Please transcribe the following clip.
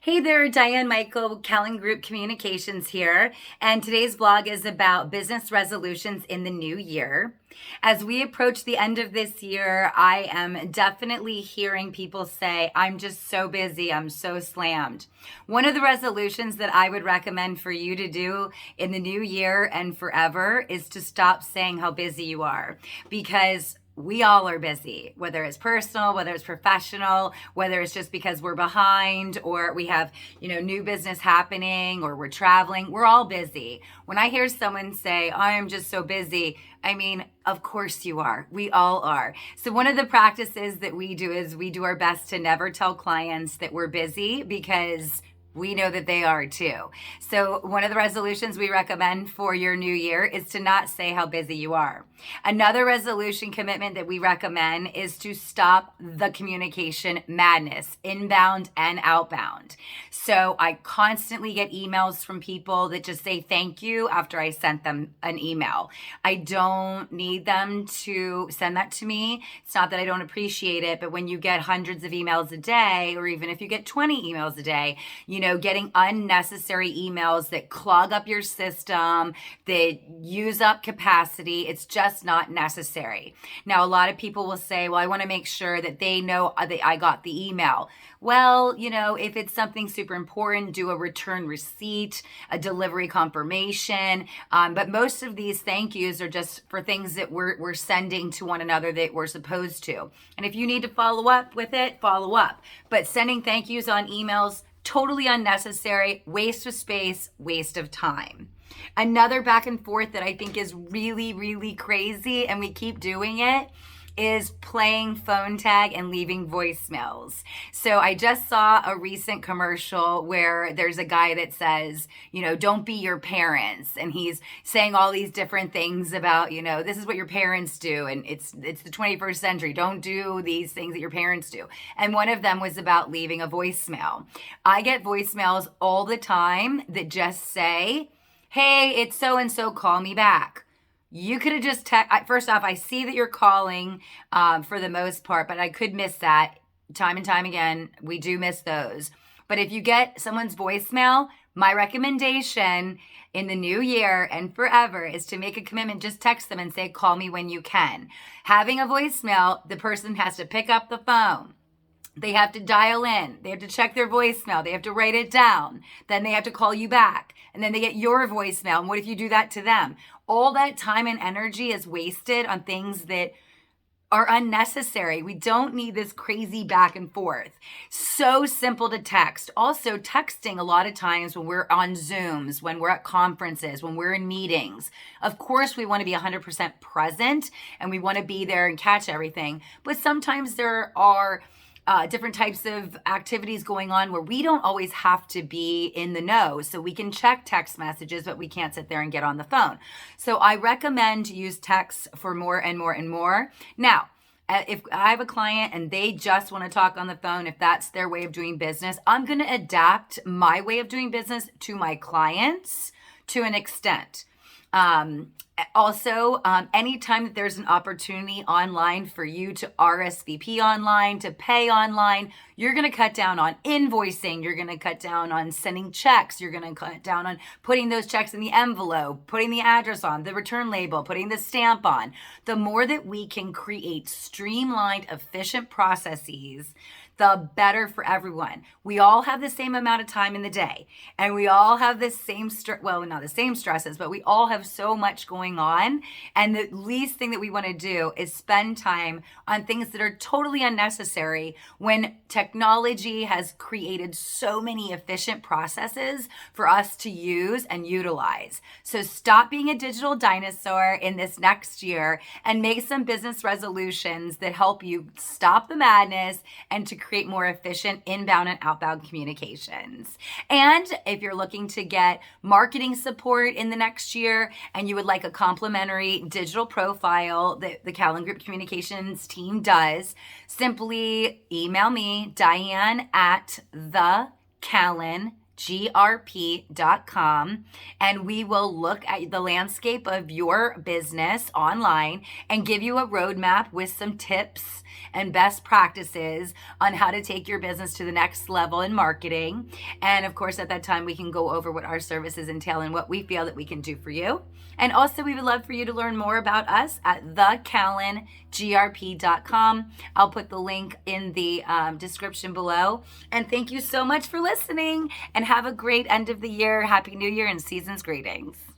Hey there, Diane Michael, Callan Group Communications here, and today's vlog is about business resolutions in the new year. As we approach the end of this year, I am definitely hearing people say, I'm just so busy, I'm so slammed. One of the resolutions that I would recommend for you to do in the new year and forever is to stop saying how busy you are, because we all are busy, whether it's personal, whether it's professional, whether it's just because we're behind or we have, new business happening or we're traveling. We're all busy. When I hear someone say, I am just so busy, I mean, of course you are. We all are. So one of the practices that we do is we do our best to never tell clients that we're busy because we know that they are too. So one of the resolutions we recommend for your new year is to not say how busy you are. Another resolution commitment that we recommend is to stop the communication madness, inbound and outbound. So I constantly get emails from people that just say thank you after I sent them an email. I don't need them to send that to me. It's not that I don't appreciate it, but when you get hundreds of emails a day, or even if you get 20 emails a day, getting unnecessary emails that clog up your system, that use up capacity, it's just not necessary. Now, a lot of people will say, well, I want to make sure that they know that I got the email. Well, if it's something super important, do a return receipt, a delivery confirmation. But most of these thank yous are just for things that we're sending to one another that we're supposed to. And if you need to follow up with it, follow up. But sending thank yous on emails, totally unnecessary, waste of space, waste of time. Another back and forth that I think is really, really crazy, and we keep doing it, is playing phone tag and leaving voicemails. So I just saw a recent commercial where there's a guy that says, don't be your parents. And he's saying all these different things about, this is what your parents do. And it's the 21st century. Don't do these things that your parents do. And one of them was about leaving a voicemail. I get voicemails all the time that just say, hey, it's so-and-so, call me back. You could have just first off, I see that you're calling for the most part, but I could miss that time and time again. We do miss those. But if you get someone's voicemail, my recommendation in the new year and forever is to make a commitment. Just text them and say, call me when you can. Having a voicemail, the person has to pick up the phone. They have to dial in. They have to check their voicemail. They have to write it down. Then they have to call you back. And then they get your voicemail. And what if you do that to them? All that time and energy is wasted on things that are unnecessary. We don't need this crazy back and forth. So simple to text. Also, texting a lot of times when we're on Zooms, when we're at conferences, when we're in meetings. Of course, we want to be 100% present and we want to be there and catch everything. But sometimes there are different types of activities going on where we don't always have to be in the know. So we can check text messages, but we can't sit there and get on the phone. So I recommend to use text for more and more and more. Now, if I have a client and they just want to talk on the phone, if that's their way of doing business, I'm going to adapt my way of doing business to my clients to an extent. Also, anytime that there's an opportunity online for you to RSVP online, to pay online, you're going to cut down on invoicing. You're going to cut down on sending checks. You're going to cut down on putting those checks in the envelope, putting the address on, the return label, putting the stamp on. The more that we can create streamlined, efficient processes, the better for everyone. We all have the same amount of time in the day, and we all have the same not the same stresses, but we all have so much going on. And the least thing that we want to do is spend time on things that are totally unnecessary when technology has created so many efficient processes for us to use and utilize. So stop being a digital dinosaur in this next year and make some business resolutions that help you stop the madness and to create more efficient inbound and outbound communications. And if you're looking to get marketing support in the next year and you would like a complimentary digital profile that the Callan Group Communications team does, simply email me, Diane at thecallan, grp.com, and we will look at the landscape of your business online and give you a roadmap with some tips and best practices on how to take your business to the next level in marketing. And of course, at that time, we can go over what our services entail and what we feel that we can do for you. And also, we would love for you to learn more about us at thecallangrp.com. I'll put the link in the description below. And thank you so much for listening, and have a great end of the year. Happy New Year and season's greetings.